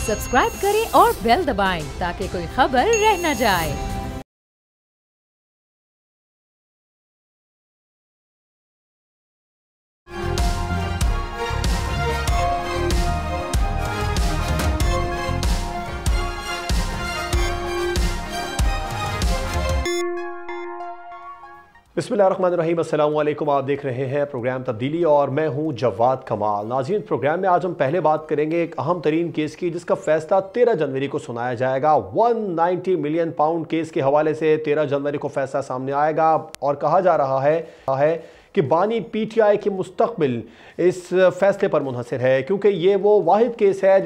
Subscribe करें और bell दबाएं ताकि कोई खबर रह न जाए। बिस्मिल्लाहिर्रहमानिर्रहीम, अस्सलाम वालेकुम। आप देख रहे हैं प्रोग्राम तब्दीली और मैं हूं जवाद कमाल। नाज़रीन, प्रोग्राम में आज हम पहले बात करेंगे एक अहम तरीन केस की जिसका फैसला 13 जनवरी को सुनाया जाएगा। 190 मिलियन पाउंड केस के हवाले से 13 जनवरी को फैसला सामने आएगा और कहा जा रहा है कि बानी पीटीआई की मुस्तकबिल इस फैसले पर मुनहसर है, क्योंकि ये वो वाहिद केस है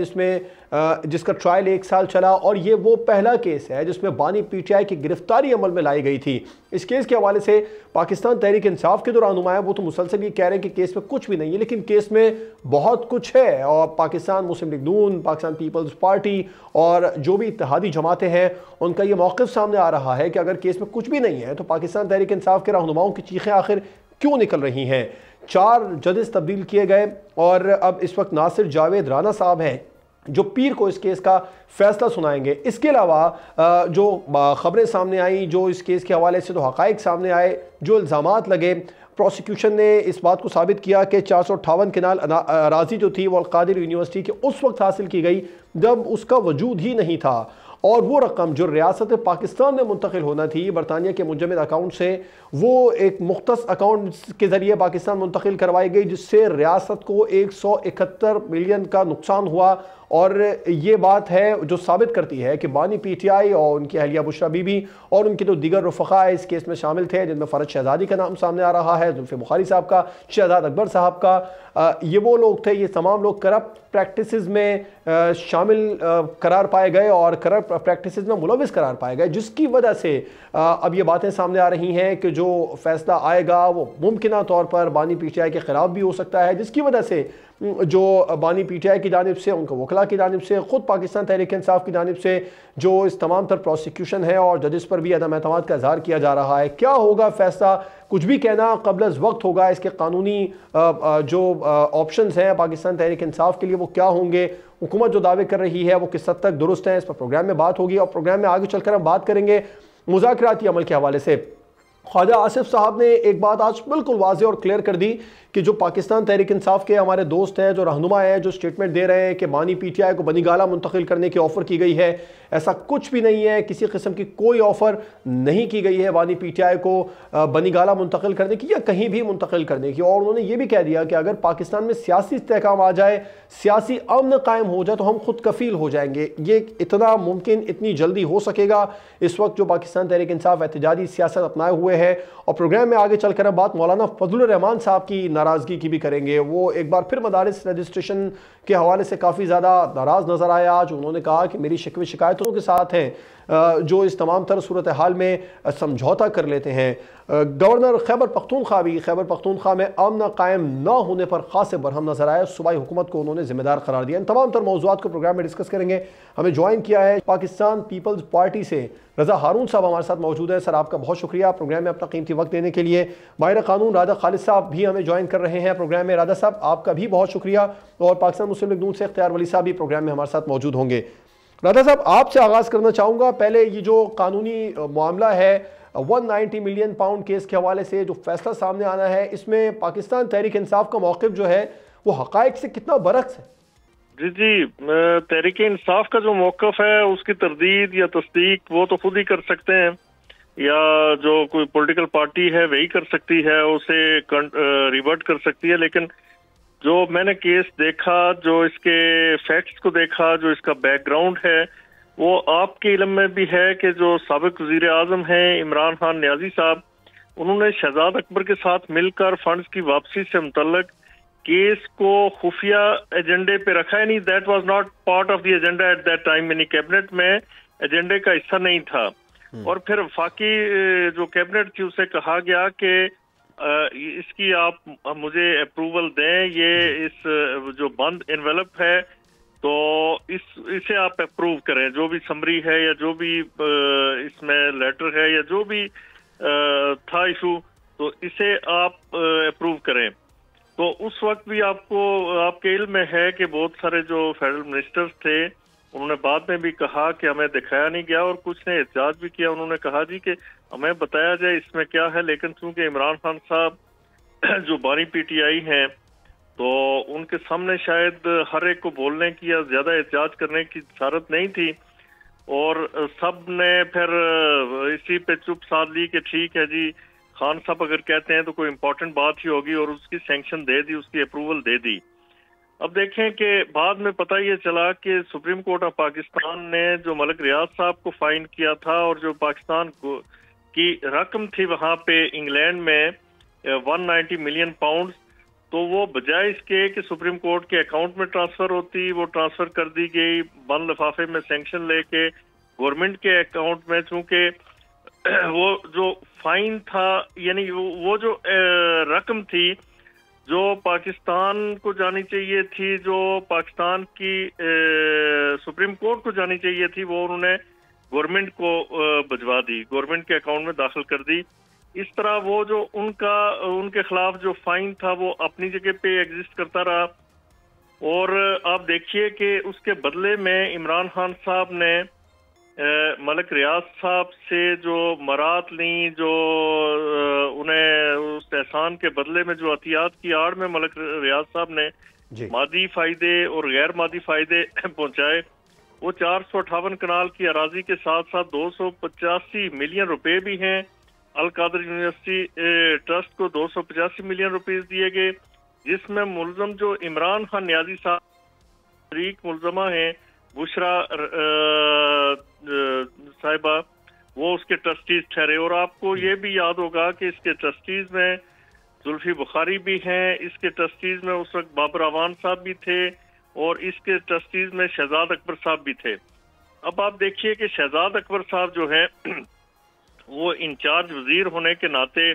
जिसका ट्रायल 1 साल चला और ये वो पहला केस है जिसमें बानी पीटीआई की गिरफ्तारी अमल में लाई गई थी। इस केस के हवाले से पाकिस्तान तहरीक इंसाफ के जो रहनुमा है वो तो मुसलसल ये कह रहे हैं कि केस में कुछ भी नहीं है, लेकिन केस में बहुत कुछ है। और पाकिस्तान मुस्लिम लीग नून, पाकिस्तान पीपल्स पार्टी और जो भी इत्तेहादी जमातें हैं उनका ये मौक़िफ़ सामने आ रहा है कि अगर केस में कुछ भी नहीं है तो पाकिस्तान तहरीक इंसाफ के रहनुमाओं की चीखें आखिर क्यों निकल रही हैं। 4 जजेस तब्दील किए गए और अब इस वक्त नासिर जावेद राना साहब हैं जो पीर को इस केस का फैसला सुनाएंगे। इसके अलावा जो खबरें सामने आई, जो इस केस के हवाले से जो हक़ाइक़ सामने आए, जो इल्ज़ामात लगे, प्रोसिक्यूशन ने इस बात को साबित किया कि 458 किनाल अराज़ी जो थी वो अल-क़ादिर यूनिवर्सिटी के उस वक्त हासिल की गई जब उसका वजूद ही नहीं था, और वो रकम जो रियासत पाकिस्तान में मुंतकिल होना थी बरतानिया के मुंजमद अकाउंट से, वो एक मुख्तस अकाउंट के ज़रिए पाकिस्तान मुंतकिल करवाई गई, जिससे रियासत को 171 मिलियन का नुकसान हुआ। और ये बात है जो साबित करती है कि बानी पीटीआई और उनकी अहलिया बुशरा बीबी और उनके जो दीगर रफ़क़ा इस केस में शामिल थे, जिनमें फ़रज शहज़ादी का नाम सामने आ रहा है, जुल्फ़े बुखारी साहब का, शहज़ाद अकबर साहब का, ये वो लोग थे, ये तमाम लोग करप्ट प्रैक्टिसेस में शामिल करार पाए गए और करप्ट प्रैक्टिसेस में मुलविस करार पाए गए, जिसकी वजह से अब ये बातें सामने आ रही हैं कि जो फैसला आएगा वो मुमकिना तौर पर बानी पीटीआई के ख़िलाफ़ भी हो सकता है, जिसकी वजह से जो बानी पीटीआई की जानिब से, उनके वकला की जानिब से, ख़ुद पाकिस्तान तहरीक इंसाफ की जानिब से जो इस तमाम तर प्रोसिक्यूशन है और जजेस पर भी अदम एतमाद का इज़हार किया जा रहा है। क्या होगा फैसला, कुछ भी कहना कबल अज़ वक्त होगा। इसके कानूनी जो ऑप्शंस हैं पाकिस्तान तहरीक इंसाफ के लिए वो क्या होंगे, हुकूमत जो दावे कर रही है वो किस हद तक दुरुस्त है, इस पर प्रोग्राम में बात होगी। और प्रोग्राम में आगे चलकर हम बात करेंगे मुज़ाकराती अमल के हवाले से। ख्वाजा आसिफ साहब ने एक बात आज बिल्कुल वाज़ेह और क्लियर कर दी कि जो पाकिस्तान तहरीक इंसाफ के हमारे दोस्त हैं, जो रहनुमा हैं, जो स्टेटमेंट दे रहे हैं कि बानी पीटीआई को बनीगाला मुंतकिल करने की ऑफ़र की गई है, ऐसा कुछ भी नहीं है। किसी किस्म की कोई ऑफ़र नहीं की गई है बानी पीटीआई को बनीगाला मुंतकिल करने की या कहीं भी मुंतकिल करने की। और उन्होंने ये भी कह दिया कि अगर पाकिस्तान में सियासी इस्तेहकाम आ जाए, सियासी अमन कायम हो जाए तो हम खुद कफ़ील हो जाएंगे। ये इतना मुमकिन, इतनी जल्दी हो सकेगा इस वक्त जो पाकिस्तान तहरीक इंसाफ एहतजाजी सियासत अपनाए हुए है। और प्रोग्राम में आगे चलकर हम बात मौलाना फजलुर रहमान साहब की नाराज़गी की भी करेंगे। वो एक बार फिर मदारिस रजिस्ट्रेशन के हवाले से काफ़ी ज़्यादा नाराज़ नज़र आए। आज उन्होंने कहा कि मेरी शिकवे शिकायतों के साथ हैं जो इस तमाम तर सूरत हाल में समझौता कर लेते हैं। गवर्नर खैबर पख्तूनख्वा भी खैबर पख्तूनख्वा में अमन कायम न होने पर खासे बरहम नजर आए। सूबाई हुकूमत को उन्होंने जिम्मेदार करार दिया। इन तमाम तर मौज़ूआत को प्रोग्राम में डिस्कस करेंगे। हमें ज्वाइन किया है पाकिस्तान पीपल्स पार्टी से रज़ा हारून साहब हमारे साथ मौजूद है। सर, आपका बहुत शुक्रिया प्रोग्राम में अपना कीमती वक्त देने के लिए। माहिर कानून राधा खालिद साहब भी हमें ज्वाइन कर रहे हैं प्रोग्राम में। राधा साहब, आपका भी बहुत शुक्रिया। और पाकिस्तान मुस्लिम लीग नून से इख्तियार वली साहब भी प्रोग्राम में हमारे साथ मौजूद होंगे। राधा साहब, आपसे आगाज़ करना चाहूँगा। पहले ये जो कानूनी मामला है 190 मिलियन पाउंड केस के हवाले से जो फैसला सामने आना है, इसमें पाकिस्तान तहरीक इंसाफ का मौक़िफ़ जो है वो हक़ाइक़ से कितना बरक्स है? जी, तहरीक इंसाफ का जो मौक़िफ़ है उसकी तरदीद या तस्दीक वो तो खुद ही कर सकते हैं, या जो कोई पॉलिटिकल पार्टी है वही कर सकती है, उसे रिवर्ट कर सकती है। लेकिन जो मैंने केस देखा, जो इसके फैक्ट्स को देखा, जो इसका बैकग्राउंड है, वो आपके इल्म में भी है कि जो साबिक वज़ीर आज़म हैं इमरान खान नियाज़ी साहब, उन्होंने शहजाद अकबर के साथ मिलकर फंड्स की वापसी से मुतल्लिक केस को खुफिया एजेंडे पे रखा है। नहीं, that was not part of the agenda at that time. यानी कैबिनेट में एजेंडे का हिस्सा नहीं था। और फिर वफाकी जो कैबिनेट थी उससे कहा गया कि इसकी आप मुझे अप्रूवल दें, ये इस जो बंद एनवेलप है तो इसे आप अप्रूव करें, जो भी समरी है या जो भी इसमें लेटर है या जो भी था इशू, तो इसे आप अप्रूव करें। तो उस वक्त भी आपको आपके इल्म में है कि बहुत सारे जो फेडरल मिनिस्टर्स थे उन्होंने बाद में भी कहा कि हमें दिखाया नहीं गया, और कुछ ने एहतजाज भी किया। उन्होंने कहा जी कि हमें बताया जाए इसमें क्या है, लेकिन चूंकि इमरान खान साहब जो बानी पीटीआई हैं, तो उनके सामने शायद हर एक को बोलने की या ज्यादा एहतजाज करने की जरूरत नहीं थी, और सब ने फिर इसी पे चुप साध ली कि ठीक है जी, खान साहब अगर कहते हैं तो कोई इम्पोर्टेंट बात ही होगी, और उसकी सैंक्शन दे दी, उसकी अप्रूवल दे दी। अब देखें कि बाद में पता ये चला कि सुप्रीम कोर्ट ऑफ पाकिस्तान ने जो मलिक रियाज साहब को फाइन किया था, और जो पाकिस्तान को की रकम थी वहां पे इंग्लैंड में 190 मिलियन पाउंड, तो वो बजाय इसके कि सुप्रीम कोर्ट के अकाउंट में ट्रांसफर होती, वो ट्रांसफर कर दी गई बंद लिफाफे में सैंक्शन लेके गवर्नमेंट के अकाउंट में। चूंकि वो जो फाइन था, यानी वो जो रकम थी जो पाकिस्तान को जानी चाहिए थी, जो पाकिस्तान की सुप्रीम कोर्ट को जानी चाहिए थी, वो उन्होंने गवर्नमेंट को भिजवा दी, गवर्नमेंट के अकाउंट में दाखिल कर दी। इस तरह वो जो उनके खिलाफ जो फाइन था वो अपनी जगह पे एग्जिस्ट करता रहा। और आप देखिए कि उसके बदले में इमरान खान साहब ने मलिक रियाज साहब से जो मरात ली, जो उन्हें उस एहसान के बदले में जो अतियात की आड़ में मलिक रियाज साहब ने मादी फायदे और गैर मादी फायदे पहुंचाए, वो 458 कनाल की अराजी के साथ साथ 285 मिलियन रुपए भी हैं। अल कादर यूनिवर्सिटी ट्रस्ट को 285 मिलियन रुपीस दिए गए, जिसमें मुलजम जो इमरान खान न्याजी साहब तरीक मुलजमा हैं, बुशरा साहिबा, वो उसके ट्रस्टीज ठहरे। और आपको ये भी याद होगा कि इसके ट्रस्टीज में जुल्फी बुखारी भी हैं, इसके ट्रस्टीज में उस वक्त बाबर अवान साहब भी थे, और इसके ट्रस्टीज में शहजाद अकबर साहब भी थे। अब आप देखिए कि शहजाद अकबर साहब जो हैं वो इंचार्ज वजीर होने के नाते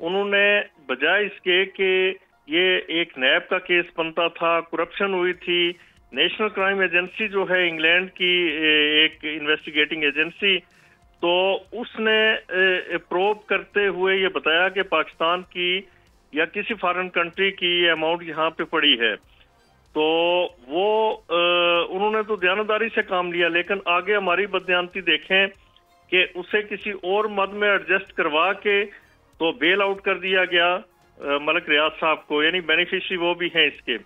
उन्होंने बजाय इसके कि ये एक नैब का केस बनता था, करप्शन हुई थी, नेशनल क्राइम एजेंसी जो है इंग्लैंड की एक इन्वेस्टिगेटिंग एजेंसी, तो उसने प्रोब करते हुए ये बताया कि पाकिस्तान की या किसी फॉरेन कंट्री की ये अमाउंट यहाँ पे पड़ी है। तो वो उन्होंने तो दयानतदारी से काम लिया, लेकिन आगे हमारी बददियानती देखें कि उसे किसी और मद में एडजस्ट करवा के तो बेल आउट कर दिया गया मलिक रियाज साहब को, यानी बेनिफिशियरी वो भी हैं इसके।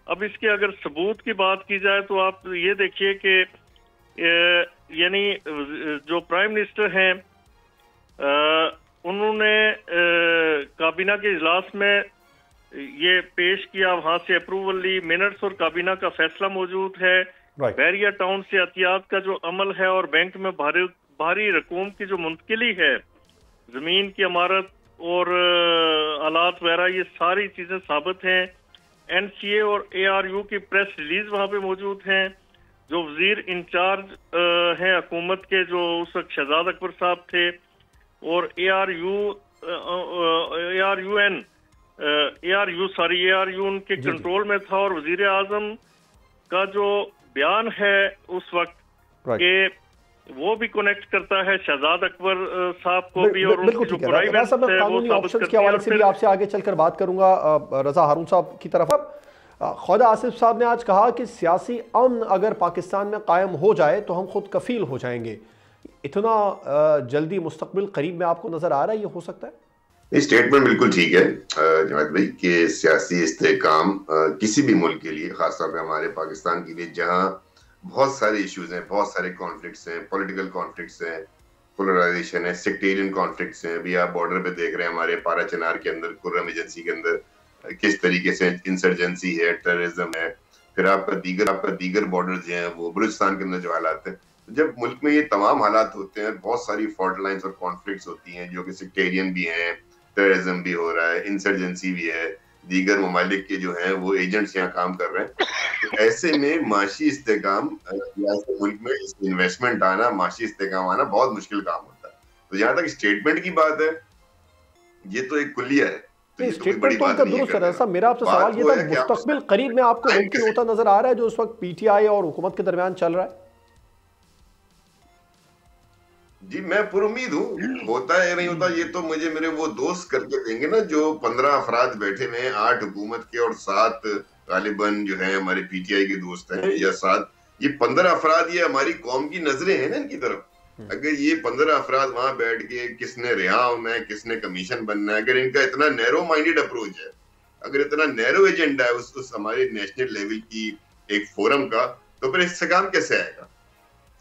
अब इसके अगर सबूत की बात की जाए तो आप ये देखिए कि यानी जो प्राइम मिनिस्टर हैं उन्होंने काबीना के इजलास में ये पेश किया, वहां से अप्रूवल ली, मिनट्स और काबीना का फैसला मौजूद है। बैरिया टाउन से एहतियात का जो अमल है और बैंक में भारी रकूम की जो मुंतकिली है, जमीन की इमारत और आलात वगैरह, ये सारी चीजें साबित हैं। एनसीए और एआरयू की प्रेस रिलीज वहां पे मौजूद हैं। जो वजीर इंचार्ज हैं हुकूमत के, जो उस वक्त शहजाद अकबर साहब थे, और एआरयू उनके कंट्रोल में था। और वजीर आजम का जो बयान है उस वक्त के वो भी कनेक्ट करता है शहजाद अकबर साहब को भी, और उनकी जो प्राइवेट है वो साबित करती है। से भी आपसे आगे चलकर बात करूंगा रजा हारून साहब की तरफ। ख्वाजा आसिफ साहब ने आज कहा कि सियासी अमन अगर पाकिस्तान में कायम हो जाए तो हम खुद कफील हो जाएंगे। इतना जल्दी मुस्तकबिल करीब में आपको नजर आ रहा है, ये हो सकता है? ये स्टेटमेंट बिल्कुल ठीक है जमात भाई कि सियासी इस्तेहकाम किसी भी मुल्क के लिए, खासतौर पे हमारे पाकिस्तान के लिए, जहां बहुत सारे इश्यूज हैं, बहुत सारे कॉन्फ्लिक्ट्स हैं, पॉलिटिकल कॉन्फ्लिक्ट्स हैं, पोलराइजेशन है, सेक्टेरियन कॉन्फ्लिक्ट्स हैं। अभी आप बॉर्डर पे देख रहे हैं हमारे पारा चनार के अंदर, कुर्रम एजेंसी के अंदर किस तरीके से इंसर्जेंसी है, टेररिज्म है। फिर आपका दीगर बॉर्डर जो हैं वो बलूचिस्तान के अंदर जो हालात है। जब मुल्क में ये तमाम हालात होते हैं, बहुत सारी फॉल्ट लाइन्स और कॉन्फ्लिक्ट्स होती हैं जो कि सेक्टेरियन भी हैं, टेररिज्म भी हो रहा है, इंसर्जेंसी भी है, दीगर ममालिक के जो हैं वो एजेंट्स यहाँ काम कर रहे हैं। तो ऐसे में माशी इस्तेहकाम मुल्क में इन्वेस्टमेंट आना, माशी इस्तेहकाम आना बहुत मुश्किल काम होता है। तो जहां तक स्टेटमेंट की बात है, ये तो एक कुल्लिया है, स्टेटमेंट तो उनका दुरुस्त है। साहब मेरा आपसे सवाल ये था, मुस्तकबिल करीब में आपको मुमकिन होता नजर आ रहा है जो उस वक्त पीटीआई और हुकूमत के दरमियान चल रहा है? जी मैं पुरुमीद हूँ, होता है नहीं होता ये तो मुझे मेरे वो दोस्त करके देंगे ना, जो 15 अफराद बैठे हुए, 8 हुकूमत के और 7 गालिबन जो है हमारे पीटीआई के दोस्त हैं, या 7 ये 15 अफराद, ये हमारी कौम की नजरें हैं ना इनकी तरफ। अगर ये 15 अफराद वहां बैठ के किसने रिहा होना है, किसने कमीशन बनना है, अगर इनका इतना नैरो माइंडेड अप्रोच है, अगर इतना नैरो एजेंडा है उस हमारे नेशनल लेवल की एक फोरम का, तो फिर इससे काम कैसे आएगा?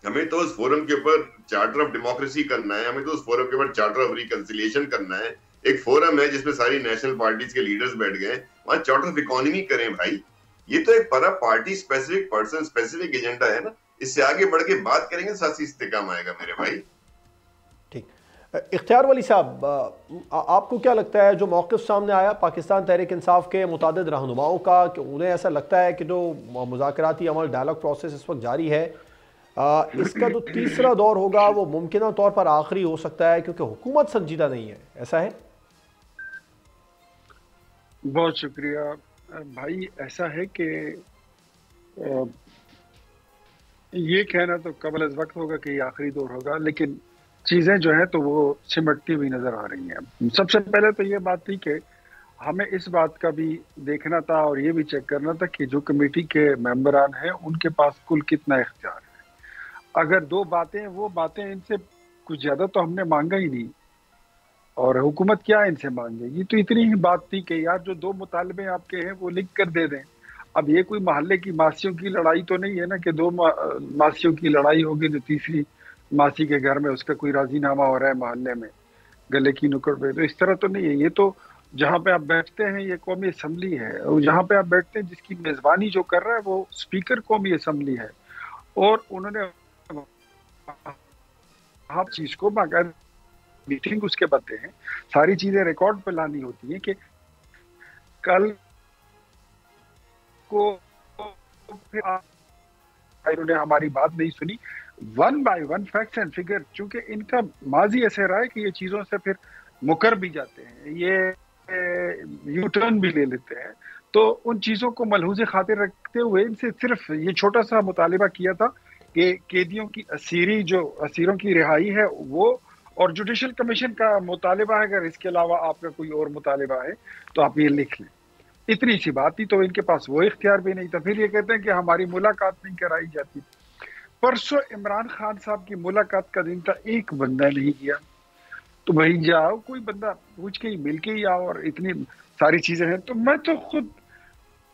हमें तो उस फोरम के ऊपर चार्टर ऑफ डेमोक्रेसी करना है, हमें तो उस फोरम के ऊपर चार्टर ऑफ रिकंसिलिएशन करना है। एक फोरम है जिसमें सारी नेशनल पार्टीज के लीडर्स बैठ गए, वहां चार्टर ऑफ इकोनॉमी करें भाई। ये तो एक पूरा party specific, person specific agenda है ना। इससे आगे बढ़ के बात करेंगे, साथ इस्तेकाम आएगा मेरे भाई। ठीक। इख्तियार वली साहब, आपको क्या लगता है जो मौक़िफ़ सामने आया पाकिस्तान तहरीक इंसाफ के मुतादिद रहनुमाओं का, कि उन्हें ऐसा लगता है कि जो मुज़ाकराती अमल, डायलॉग प्रोसेस इस वक्त जारी है, इसका जो तीसरा दौर होगा वो मुमकिन तौर पर आखिरी हो सकता है क्योंकि हुकूमत संजीदा नहीं है, ऐसा है? बहुत शुक्रिया भाई। ऐसा है कि ये कहना तो कबल अज़ वक्त होगा कि ये आखिरी दौर होगा, लेकिन चीज़ें जो है तो वो सिमटती हुई नज़र आ रही हैं। सबसे पहले तो ये बात थी कि हमें इस बात का भी देखना था और ये भी चेक करना था कि जो कमेटी के मेंबरान हैं उनके पास कुल कितना इख्तियार है। अगर दो बातें, वो बातें इनसे कुछ ज़्यादा तो हमने मांगा ही नहीं, और हुकूमत क्या इनसे मांगेगी। तो इतनी ही बात थी कि यार जो दो मुतालबे आपके हैं वो लिख कर दे दें। अब ये कोई मोहल्ले की मासियों की लड़ाई तो नहीं है ना कि दो मासियों की लड़ाई होगी तो तीसरी मासी के घर में उसका कोई राजीनामा हो रहा है मोहल्ले में गले की नुकड़ पे। तो इस तरह तो नहीं है। ये तो जहाँ पे आप बैठते हैं ये कौमी असम्बली है, और जहाँ पे आप बैठते हैं जिसकी मेजबानी जो कर रहा है वो स्पीकर कौमी असम्बली है, और उन्होंने आप चीज को बाकायदा मीटिंग उसके बनते हैं, सारी चीजें रिकॉर्ड पे लानी होती है कि कल को फिर इन्होंने हमारी बात नहीं सुनी। One by one facts and figure, चूंकि इनका माजी ऐसे रहा है कि ये चीजों से फिर मुकर भी जाते हैं, ये यू टर्न भी ले लेते हैं। तो उन चीजों को मलहूज़े खातिर रखते हुए इनसे सिर्फ ये छोटा सा मुतालिबा किया था कि कैदियों की असीरों की रिहाई है वो, और जुडिशल कमीशन का मुतालिबा है। अगर इसके अलावा आपका कोई और मुतालिबा है तो आप ये लिख लें। इतनी सी बात थी, तो इनके पास वो इख्तियार भी नहीं था। फिर ये कहते हैं कि हमारी मुलाकात नहीं कराई जाती। परसों इमरान खान साहब की मुलाकात का दिन था, एक बंदा नहीं किया। तो भाई जाओ, कोई बंदा पूछ के ही मिल के ही आओ, और इतनी सारी चीजें हैं। तो मैं तो खुद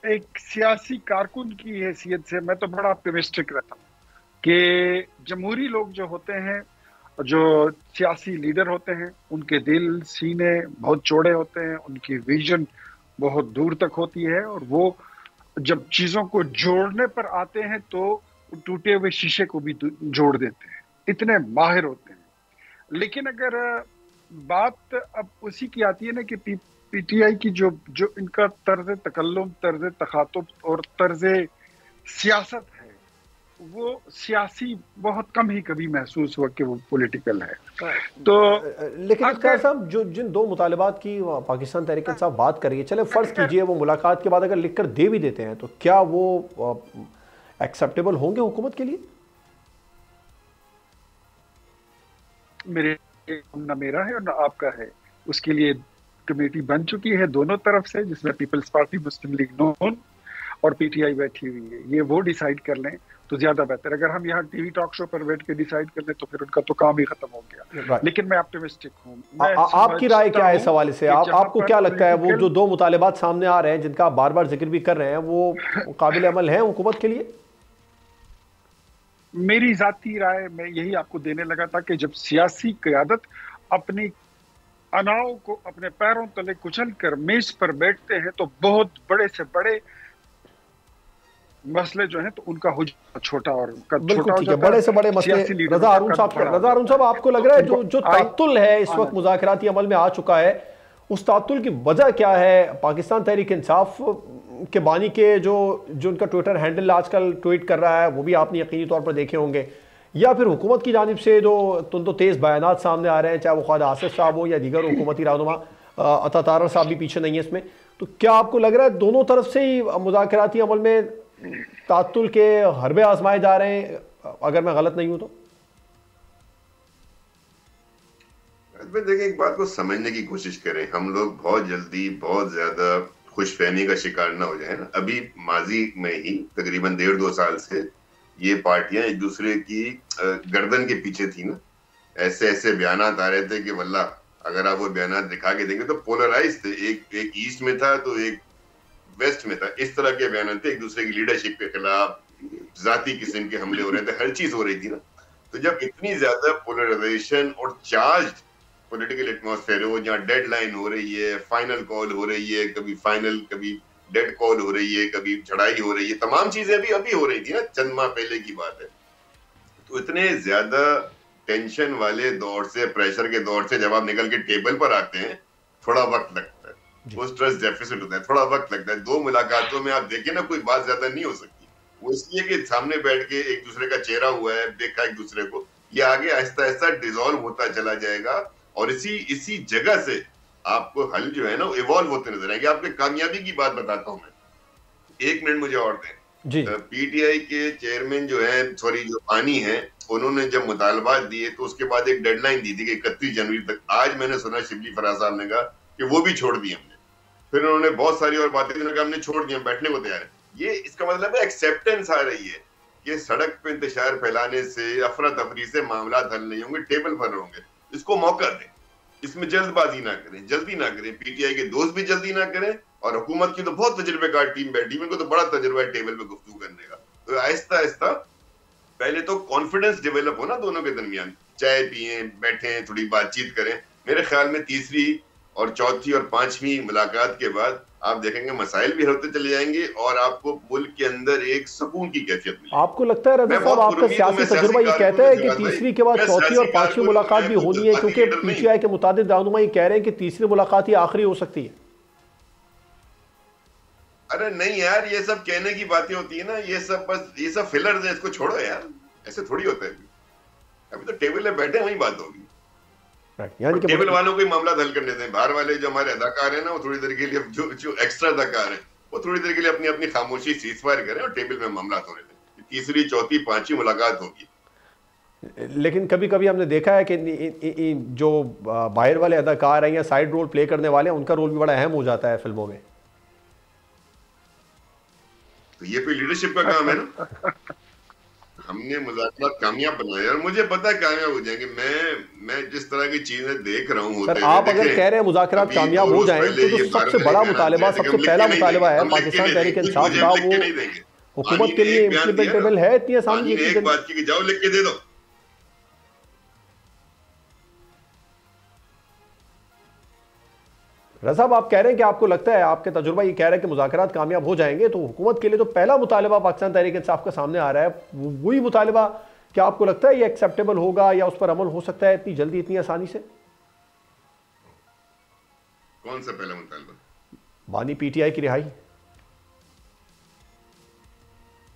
एक सियासी कारकुन की हैसियत से मैं तो बड़ा ऑप्टिमिस्टिक रहता हूँ कि जमहूरी लोग जो होते हैं, जो सियासी लीडर होते हैं, उनके दिल सीने बहुत चौड़े होते हैं, उनकी विजन बहुत दूर तक होती है, और वो जब चीजों को जोड़ने पर आते हैं तो टूटे हुए शीशे को भी जोड़ देते हैं, इतने माहिर होते हैं। लेकिन अगर बात अब उसी की आती है ना कि पीटीआई की जो इनका तर्ज तकल्लुम, तर्ज तखातुब और तर्ज सियासत है, वो सियासी बहुत कम ही कभी महसूस हुआ कि वो पॉलिटिकल है। तो लेकिन इख्तियार साहब, जो जिन दो मुतालिबात की पाकिस्तान तहरीक इंसाफ बात कर रही है, चले फर्ज कीजिए वो मुलाकात के बाद अगर लिख कर दे भी देते हैं, तो क्या वो एक्सेप्टेबल होंगे हुकूमत के लिए? ना मेरा है और ना आपका है। उसके लिए कमेटी बन चुकी है दोनों तरफ से, जिसमें पीपल्स पार्टी, मुस्लिम लीग नून और पीटीआई बैठी हुई है। ये वो डिसाइड कर लें तो ज्यादा बेहतर। अगर हम यहाँ टीवी टॉक शो पर बैठ के डिसाइड कर लें तो फिर उनका तो काम ही खत्म हो गया। लेकिन मैं ऑप्टिमिस्टिक हूँ। आपकी राय क्या है इस हवाले से? आपको क्या लगता है वो जो दो मुतालिबात सामने आ रहे हैं, जिनका आप बार बार जिक्र भी कर रहे हैं, वो काबिल अमल है हुकूमत के लिए? मेरी जाती राय मैं यही आपको देने लगा था कि जब सियासी क़यादत अपनी अनाव को अपने पैरों तले कुचल कर मेज पर बैठते हैं तो बहुत बड़े से बड़े मसले जो हैं तो उनका छोटा और बिल्कुल ठीक है, बड़े से बड़े मसले। रजा हारून साहब, आपको लग रहा है जो तातुल है इस वक्त मुज़ाकराती अमल में आ चुका है, उस तातुल की वजह क्या है? पाकिस्तान तहरीक इंसाफ के बानी के जो उनका ट्विटर हैंडल आजकल ट्वीट कर रहा है, वो भी आपने यकीनी तौर पर देखे होंगे, या फिर हुकूमत की जानिब से जो तो तेज़ बयानात सामने आ रहे हैं, चाहे वो ख्वाजा आसिफ साहब हो या दीगर हुकूमती रहनुमा, अता तारर साहब भी पीछे नहीं है इसमें। तो क्या आपको लग रहा है दोनों तरफ से ही मुज़ाकराती अमल में तातुल के हरबे आजमाए जा रहे हैं, अगर मैं गलत नहीं हूं तो? देखिए, एक बात को समझने की कोशिश करें। हम लोग बहुत जल्दी बहुत ज्यादा खुशफहमी का शिकार ना हो जाए ना। अभी माजी में ही तकरीबन 1.5-2 साल से ये पार्टियां एक दूसरे की गर्दन के पीछे थी ना। ऐसे ऐसे बयानात आ रहे थे कि वल्ला अगर आप वो बयानात दिखा के देंगे तो पोलराइज थे, एक ईस्ट में था तो एक वेस्ट में था, इस तरह के बयान थे, एक दूसरे की लीडरशिप के खिलाफ जाती किस्म के हमले हो रहे थे, हर चीज हो रही थी ना। तो जब इतनी ज्यादा पोलराइजेशन और चार्ज पॉलिटिकल एटमॉस्फेयर हो, जहाँ डेडलाइन हो रही है, फाइनल कॉल हो रही है, कभी फाइनल कभी डेड कॉल हो रही है, कभी चढ़ाई हो रही है, तमाम चीजें भी अभी हो रही थी ना, चंद माह पहले की बात है। तो इतने ज्यादा टेंशन वाले दौर से, प्रेशर के दौर से जब आप निकल के टेबल पर आते हैं, थोड़ा वक्त लगता है, वो स्ट्रेस डेफिसिट होता है, थोड़ा वक्त लगता है। 2 मुलाकातों में आप देखिए ना, कोई बात ज्यादा नहीं हो सकती, वो इसलिए कि सामने बैठ के एक दूसरे का चेहरा हुआ है, देखा एक दूसरे को, ये आगे आहिस्ता आहिस्ता डिसॉल्व होता चला जाएगा और इसी जगह से आपको हल जो है ना इवॉल्व होते नजर आएंगे। आपके कामयाबी की बात बताता हूं मैं, 1 मिनट मुझे और दें। पीटीआई के चेयरमैन जो है, सॉरी जो पानी है, उन्होंने जब मुतालबात दिए तो उसके बाद एक डेडलाइन दी थी कि 31 जनवरी तक। आज मैंने सुना शिबली फराज साहब ने कहा कि वो भी छोड़ दी हमने। फिर उन्होंने बहुत सारी और बातें कहा हमने छोड़ दिया, बैठने को तैयार है। ये इसका मतलब है एक्सेप्टेंस आ रही है कि सड़क पे इंतशार फैलाने से, अफरा तफरी से मामला हल नहीं होंगे, टेबल पर होंगे। इसको मौका दें, इसमें जल्दबाजी ना करें, जल्दी ना करें। पीटीआई के दोस्त भी जल्दी ना करें और हुकूमत की तो बहुत तजुर्बेकार टीम बैठी, इनको तो बड़ा तजुर्बा है टेबल पे गुफ्तगू करने का। तो आहिस्ता आहिस्ता पहले तो कॉन्फिडेंस डेवलप हो ना दोनों के दरमियान, चाय पिए, बैठे, थोड़ी बातचीत करें। मेरे ख्याल में तीसरी और चौथी और 5वीं मुलाकात के बाद आप देखेंगे मसाइल भी होते चले जाएंगे और आपको मुल्क के अंदर एक सुकून की कैफियत मिलेगी। आपको लगता है रजा साहब, आपका सियासी तजुर्बा ये कहता है कि तीसरी के बाद चौथी और 5वीं मुलाकात भी होनी है? क्योंकि पीटीआई के मुतादिद रहनुमा ये कह रहे हैं कि तीसरी मुलाकात ही आखिरी हो सकती है। अरे नहीं यार, ये सब कहने की बातें होती है ना, ये सब फिलर्स है, इसको छोड़ो यार, ऐसे थोड़ी होता है। अभी तो टेबल पे बैठे वही बात होगी, यानी कि टेबल वालों को ही मामला हल करने दें। बाहर वाले जो हमारे अदाकार हैं ना, वो थोड़ी देर के लिए, जो एक्स्ट्रा अदाकार हैं, वो थोड़ी देर के लिए अपनी अपनी खामोशी सीजफायर करें और टेबल में मामला होने दें। तीसरी, चौथी, 5वीं मुलाकात होगी। लेकिन कभी कभी हमने देखा है कि जो बाहर वाले अदाकार हैं या साइड रोल प्ले करने वाले हैं, उनका रोल भी बड़ा अहम हो जाता है फिल्मों में। तो ये कोई लीडरशिप का काम है ना। हमने मुज़ाकरात कामयाब बनाए और मुझे पता है कामयाब हो जाएंगे। मैं जिस तरह की चीजें देख रहा हूँ, सर आप अगर कह रहे हैं मुज़ाकरात कामयाब हो जाएं तो सबसे बड़ा मुतालिबा, सबसे पहला मुतालिबा है पाकिस्तान तहरीक इंसाफ का, वो हुकूमत के लिए इम्प्लीमेंटेबल है इतनी आसानी? एक बात की जाओ लिख के दे दो। रज़ा साहब आप कह रहे हैं कि आपको लगता है, आपके तजुर्बा ये कह रहा है कि मुज़ाकरात कामयाब हो जाएंगे, तो हुकूमत के लिए तो पहला मुतालिबा पाकिस्तान तहरीक इंसाफ का सामने आ रहा है, वही मुतालिबा क्या आपको लगता है ये एक्सेप्टेबल होगा या उस पर अमल हो सकता है इतनी जल्दी, इतनी आसानी से? कौन सा पहला मुतालिबा? बानी पीटीआई की रिहाई।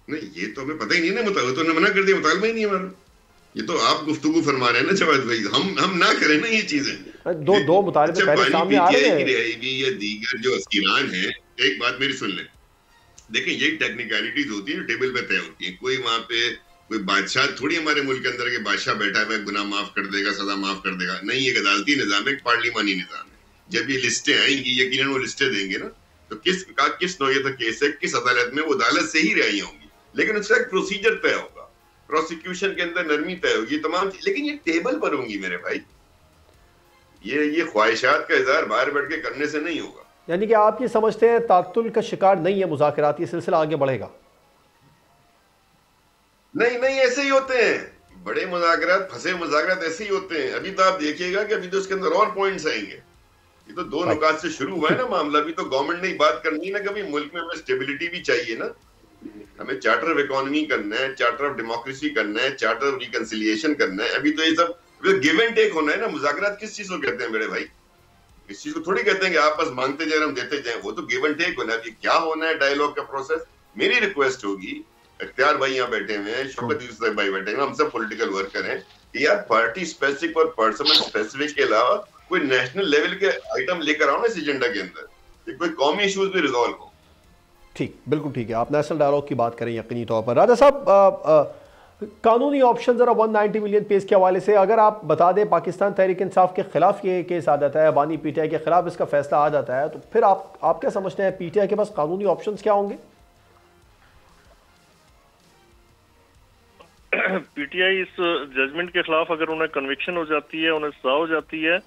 नहीं, ये तो हमें पता ही नहीं ना, मुतालिबा तो मना कर दिया, मुतालिबा ही नहीं हमारा। ये तो आप गुफ्तगू फरमा रहे हैं ना जवाद भाई, हम ना करें ना ये चीजें। दो मुतालिबे पहले सामने आ रहे हैं। या दीगर जो अस्कीरान है, एक बात मेरी सुन लें। देखिए, यही टेक्निकलिटीज होती है, टेबल पे तय होती है। कोई वहां पे कोई बादशाह थोड़ी हमारे मुल्क के अंदर के बादशाह बैठा है, गुनाह माफ कर देगा, सजा माफ कर देगा। नहीं, एक अदालती निजाम है, एक पार्लिमानी निजाम है। जब ये लिस्टें आएंगी, यकीनन वो लिस्टें देंगे ना, तो किस नौयत का केस है, किस अदालत में, वो अदालत से ही रिहाई होंगी। लेकिन उसका एक प्रोसीजर तय होगा, प्रोसिक्यूशन के अंदर नरमी तय होगी, तमाम। लेकिन ये टेबल पर होंगी मेरे भाई, ये ख्वाहिशात का इजहार बाहर बैठ के करने से नहीं होगा। यानी कि आप ये समझते हैं तातुल का शिकार नहीं है मुज़ाकरात, ये सिलसिला आगे बढ़ेगा? नहीं, ऐसे ही होते हैं बड़े मुज़ाकरात, फंसे मुज़ाकरात ऐसे ही होते हैं। अभी तो आप देखिएगा कि अभी तो इसके अंदर और पॉइंट्स आएंगे। ये तो 2 नुकात से शुरू हुआ है ना मामला। अभी तो गवर्नमेंट ने बात करनी ना, कभी मुल्क में हमें स्टेबिलिटी भी चाहिए ना, हमें चार्टर ऑफ इकोनॉमी करना है, चार्टर ऑफ डेमोक्रेसी करना है, चार्टर ऑफ रिकंसिलिएशन करना है। अभी तो ये सब गिव एंड टेक होना है ना। मुज़ाकरात किस चीज को कहते हैं बड़े भाई? इस चीज को थोड़ी कहते हैं कि आप बस मांगते जाए हम देते जाए, वो तो गिव एंड टेक होना है। अभी क्या होना है डायलॉग का प्रोसेस। मेरी रिक्वेस्ट होगी, इख्तियार भाई यहाँ बैठे हुए हैं, शौकत यूसुफ भाई बैठे हैं, हम सब पॉलिटिकल वर्कर हैं, कि यार पार्टी स्पेसिफिक और पर्सनल स्पेसिफिक के अलावा कोई नेशनल लेवल के आइटम लेकर आओ ना इस एजेंडा के अंदर, कोई कौमी इश्यूज भी रिजॉल्व हो। ठीक, बिल्कुल ठीक है। आप नेशनल डायलॉग की बात करें यकीनी तौर पर। राजा साहब, कानूनी ऑप्शन जरा 190 मिलियन पेज के हवाले से अगर आप बता दें, पाकिस्तान तहरीक इंसाफ के खिलाफ ये केस आ जाता है, बानी पीटीआई के खिलाफ इसका फैसला आ जाता है, तो फिर आप क्या समझते हैं पीटीआई के पास कानूनी ऑप्शंस क्या होंगे? पीटीआई इस जजमेंट के खिलाफ अगर उन्हें कन्विक्शन हो जाती है, उन्हें सजा हो जाती है,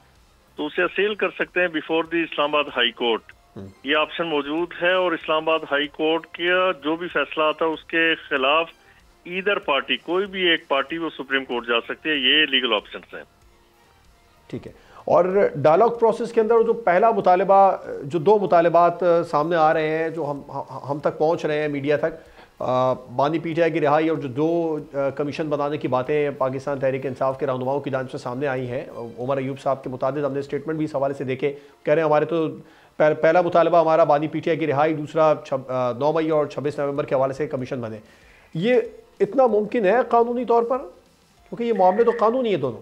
तो उसे असील कर सकते हैं before the Islamabad high court. ये ऑप्शन मौजूद है और इस्लामाबाद हाई कोर्ट का जो भी फैसला आता है उसके खिलाफ ईदर पार्टी, कोई भी एक पार्टी वो सुप्रीम कोर्ट जा सकती है। ये लीगल ऑप्शन है। ठीक है। और डायलॉग प्रोसेस के अंदर जो पहला मुतालबा, जो दो मुतालबात सामने आ रहे हैं, जो हम तक पहुंच रहे हैं मीडिया तक, बानी पीटीआई की रिहाई और जो दो कमीशन बनाने की बातें पाकिस्तान तहरीक इंसाफ के रहनुमाओं की जानिब से सामने आई हैं, उमर अयूब साहब के मुताबिक हमने स्टेटमेंट भी इस हवाले से देखे, कह रहे हैं हमारे तो पहला मुतालबा हमारा बानी पीटीआई की रिहाई, दूसरा 9 मई और 26 नवंबर के हवाले से कमीशन बने। ये इतना मुमकिन है कानूनी तौर पर, क्योंकि ये मामले तो कानूनी है दोनों?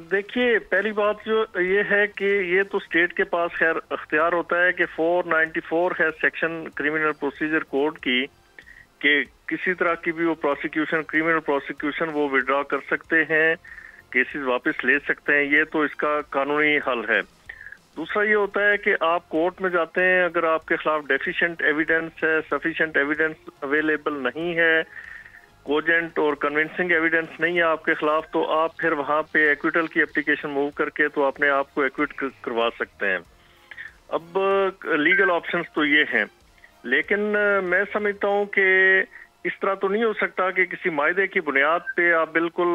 देखिए, पहली बात जो ये है कि ये तो स्टेट के पास खैर अख्तियार होता है कि 494 है सेक्शन क्रिमिनल प्रोसीजर कोड की, कि किसी तरह की भी वो प्रोसिक्यूशन, क्रिमिनल प्रोसिक्यूशन वो विड्रॉ कर सकते हैं, केसेस वापस ले सकते हैं। ये तो इसका कानूनी हल है। दूसरा ये होता है कि आप कोर्ट में जाते हैं, अगर आपके खिलाफ डेफिशिएंट एविडेंस है, सफिशिएंट एविडेंस अवेलेबल नहीं है, कोजेंट और कन्विंसिंग एविडेंस नहीं है आपके खिलाफ, तो आप फिर वहां पे एक्विटल की एप्लीकेशन मूव करके तो अपने आप को एक्विट करवा सकते हैं। अब लीगल ऑप्शंस तो ये हैं, लेकिन मैं समझता हूँ कि इस तरह तो नहीं हो सकता कि किसी मायदे की बुनियाद पे आप बिल्कुल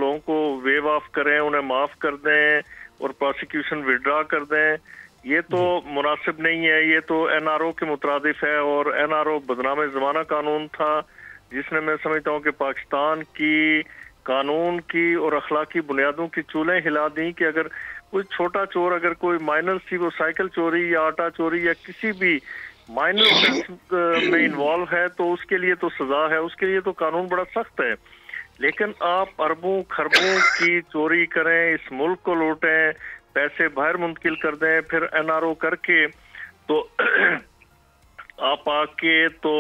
लोगों को वेव ऑफ करें, उन्हें माफ कर दें और प्रोसिक्यूशन विड्रॉ कर दें। ये तो मुनासिब नहीं है। ये तो एनआरओ के मुतरादिफ है, और एनआरओ बदनाम ज़माना कानून था, जिसने मैं समझता हूँ कि पाकिस्तान की कानून की और अखलाकी बुनियादों की चूल्हें हिला दी, कि अगर कोई छोटा चोर, अगर कोई माइनर सी वो साइकिल चोरी या आटा चोरी या किसी भी माइनर ऑफेंस में इन्वॉल्व है, तो उसके लिए तो सजा है, उसके लिए तो कानून बड़ा सख्त है। लेकिन आप अरबों खरबों की चोरी करें, इस मुल्क को लूटें, पैसे बाहर मुंतकिल कर दें, फिर एनआरओ करके तो आप आके तो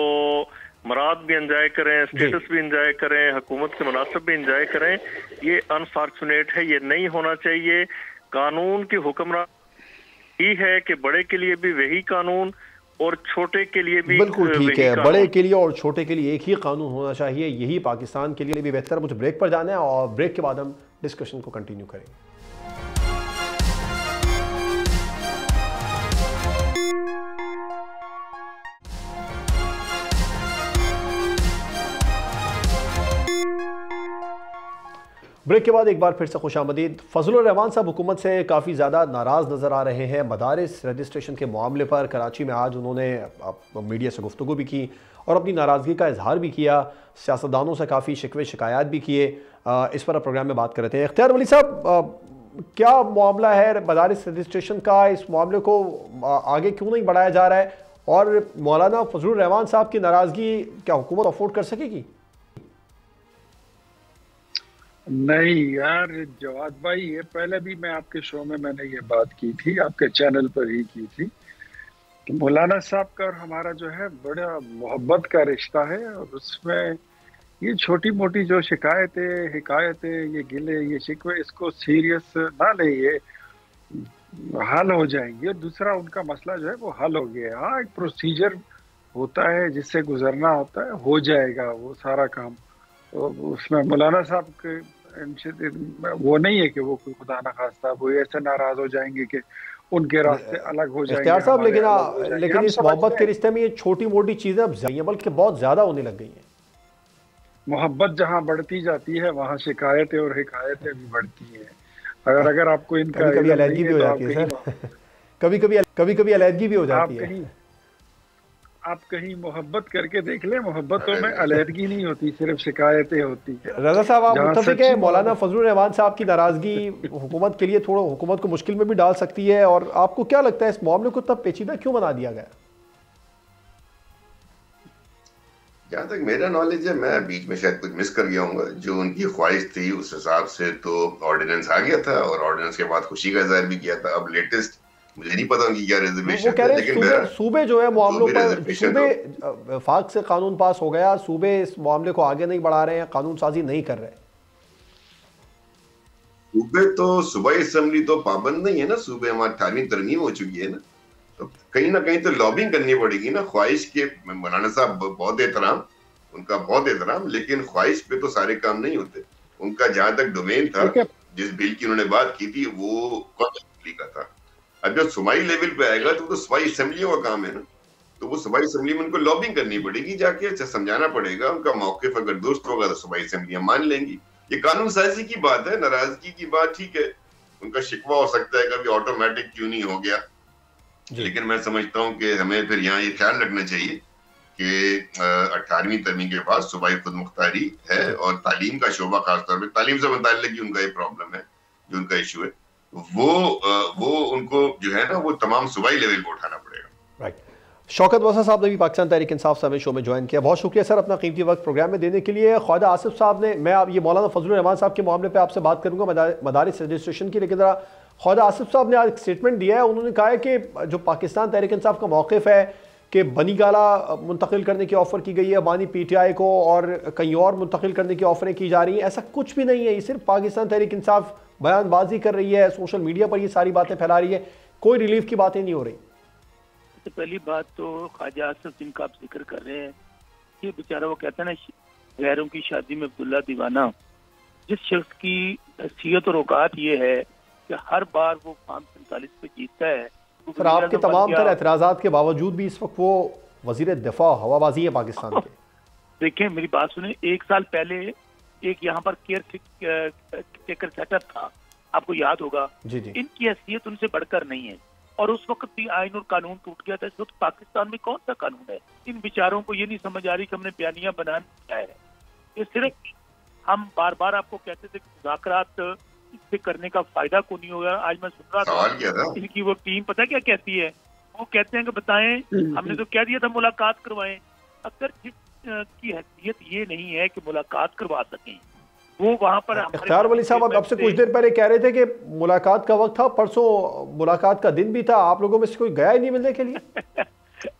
मराद भी एंजॉय करें, स्टेटस भी एंजॉय करें, हुकूमत के मुनासिब भी एंजॉय करें। ये अनफॉर्चुनेट है, ये नहीं होना चाहिए। कानून की हुक्मरानी ही है कि बड़े के लिए भी वही कानून और छोटे के लिए भी। बिल्कुल ठीक है, बड़े के लिए और छोटे के लिए एक ही कानून होना चाहिए, यही पाकिस्तान के लिए भी बेहतर। मुझे ब्रेक पर जाना है और ब्रेक के बाद हम डिस्कशन को कंटिन्यू करेंगे। ब्रेक के बाद एक बार फिर से खुशामदीद। फजलुर रहमान साहब हुकूमत से काफ़ी ज़्यादा नाराज़ नज़र आ रहे हैं मदारिस रजिस्ट्रेशन के मामले पर। कराची में आज उन्होंने मीडिया से गुफ्तगू भी की और अपनी नाराज़गी का इजहार भी किया, सियासतदानों से काफ़ी शिकवे शिकायत भी किए। इस पर प्रोग्राम में बात कर रहे थे। इख्तियार वली साहब, क्या मामला है मदारिस रजिस्ट्रेशन का? इस मामले को आगे क्यों नहीं बढ़ाया जा रहा है? और मौलाना फजलुर रहमान साहब की नाराज़गी क्या हुकूमत अफोर्ड कर सकेगी? नहीं यार जवाद भाई, ये पहले भी मैं आपके शो में मैंने ये बात की थी, आपके चैनल पर ही की थी, कि मौलाना साहब का और हमारा जो है बड़ा मोहब्बत का रिश्ता है, और उसमें ये छोटी मोटी जो शिकायतें, हिकायतें, ये गिले, ये शिकवे, इसको सीरियस ना ले, ये हल हो जाएंगे। दूसरा उनका मसला जो है वो हल हो गया। हाँ, एक प्रोसीजर होता है जिससे गुजरना होता है, हो जाएगा वो सारा काम। तो उसमें मौलाना साहब के वो नहीं है कि वो कोई खुदा ना खास्ता वो ऐसे नाराज हो जाएंगे कि उनके रास्ते अलग हो जाएंगे। इख्तियार साहब, लेकिन इस मोहब्बत के रिश्ते में ये छोटी मोटी चीजें अब बल्कि बहुत ज्यादा होने लग गई हैं। मोहब्बत जहाँ बढ़ती जाती है वहाँ शिकायतें और हिकायतें भी बढ़ती हैं। अगर आपको इनका कभी अलर्जी भी हो जाती है सर, कभी अलर्जी भी हो जाती है। आप कहीं मोहब्बत करके देख ले, मोहब्बतों में अलर्जी नहीं होती, सिर्फ शिकायतें होती है। रजा साहब, आप मुत्तफिक है मौलाना फजलुर रहमान साहब की नाराजगी हुकूमत के लिए थोड़ा हुकूमत को मुश्किल में भी डाल सकती है? और आपको क्या लगता है इस मामले को तब पेचीदा क्यों बना दिया गया? जहाँ तक मेरा नॉलेज है, मैं बीच में शायद कुछ मिस कर गया हूँ, जो उनकी ख्वाहिश थी उस हिसाब से तो ऑर्डिनेंस आ गया था, और ऑर्डिनेंस के बाद खुशी का इजहार भी किया था। अब लेटेस्ट मुझे नहीं पता उनकी क्या रिजर्वेशन है, लेकिन सूबे जो है मामलों पर, सूबे वफाक से कानून पास हो गया, सूबे इस मामले को आगे नहीं बढ़ा रहे हैं, कानून साजी नहीं कर रहे। सूबे तो सूबाई असेंबली तो पाबंद नहीं है ना, सूबे हमारी 18वीं तरमीम हो चुकी है ना, तो कहीं ना कहीं तो लॉबिंग करनी पड़ेगी ना। ख्वाहिश के मौलाना साहब बहुत एहतराम, उनका बहुत एहतराम, लेकिन ख्वाहिश पे तो सारे काम नहीं होते। उनका जहां तक डोमेन था, जिस बिल की उन्होंने बात की थी, वो कौन का था। अब जब सूबाई लेवल पे आएगा तो सूबाई असेंबलियों का काम है ना, तो वो सूबाई असेंबली में उनको लॉबिंग करनी पड़ेगी, जाके समझाना पड़ेगा। उनका मौक़िफ़ अगर दुरुस्त होगा तो सूबाई असेंबलियां मान लेंगी। ये कानून साजी की बात है, नाराजगी की बात ठीक है, उनका शिकवा हो सकता है कभी ऑटोमेटिक क्यों नहीं हो गया, लेकिन मैं समझता हूँ कि हमें फिर यहाँ ये ख्याल रखना चाहिए कि 18वीं तरमीम के बाद सूबाई खुद मुख्तारी है, और तालीम का शोबा खासतौर पर तालीम से मुताल्लिक उनका ये प्रॉब्लम है, जो उनका इशू है, वो उनको जो है ना वो तमाम सूबाई लेवल को उठाना पड़ेगा। राइट। शौकत वसा साहब ने भी पाकिस्तान तहरीक इंसाफ से हमें शो में ज्वाइन किया, बहुत शुक्रिया सर अपना कीमती वक्त प्रोग्राम में देने के लिए। ख्वाजा आसिफ साहब ने, मैं आप ये मौलाना फजलुर रहमान साहब के मामले पे आपसे बात करूंगा मदारिस रजिस्ट्रेशन की, लेकिन ज़रा ख्वाजा आसिफ साहब ने आज एक स्टेटमेंट दिया है। उन्होंने कहा है कि जो पाकिस्तान तहरीक इंसाफ का मौक़िफ़ है कि बनी गाला मुंतकिल करने की ऑफ़र की गई है बानी PTI को, और कहीं और मुंतकिल करने की ऑफ़रें की जा रही हैं, ऐसा कुछ भी नहीं है। ये सिर्फ पाकिस्तान तहरीक इंसाफ बयानबाजी कर रही है, सोशल मीडिया पर ये सारी बातें फैला रही है, कोई रिलीफ की बातें नहीं हो रही। सबसे पहली बात तो ख्वाजा आसिफ जिनका आप जिक्र कर रहे हैं, ये बेचारा वो कहता है ना, गैरों की शादी में अब्दुल्ला दीवाना। जिस शख्स की हैसियत और औकात ये है कि हर बार वो फॉर्म 47 पे जीतता है। सर आपके तमाम तर एतराज़ात के बावजूद भी इस वक्त वो वज़ीर दिफा हवाबाजी है पाकिस्तान के। देखिए मेरी बात सुने, 1 साल पहले एक यहाँ पर केयर टेकर सेटअप था, आपको याद होगा। जी जी। इनकी हैसियत उनसे बढ़कर नहीं है, और उस वक्त भी आइन और कानून टूट गया था। इस वक्त पाकिस्तान में कौन सा कानून है? इन बेचारों को ये नहीं समझ आ रही कि हमने बयानिया बनाना है। ये सिर्फ हम बार बार आपको कहते थे मुज़ाकरात इससे करने का फायदा को नहीं होगा। आज मैं सुन रहा था इनकी वो टीम, पता क्या कहती है, वो कहते हैं कि बताएं हमने तो कह दिया था मुलाकात करवाएं। अगर जिसकी हैसियत ये नहीं है कि मुलाकात करवा सकें, वो वहाँ पर इख्तियार वली साहब अब से कुछ देर पहले कह रहे थे कि मुलाकात का वक्त था, परसों मुलाकात का दिन भी था, आप लोगों में से कोई गया ही नहीं मिलने के लिए।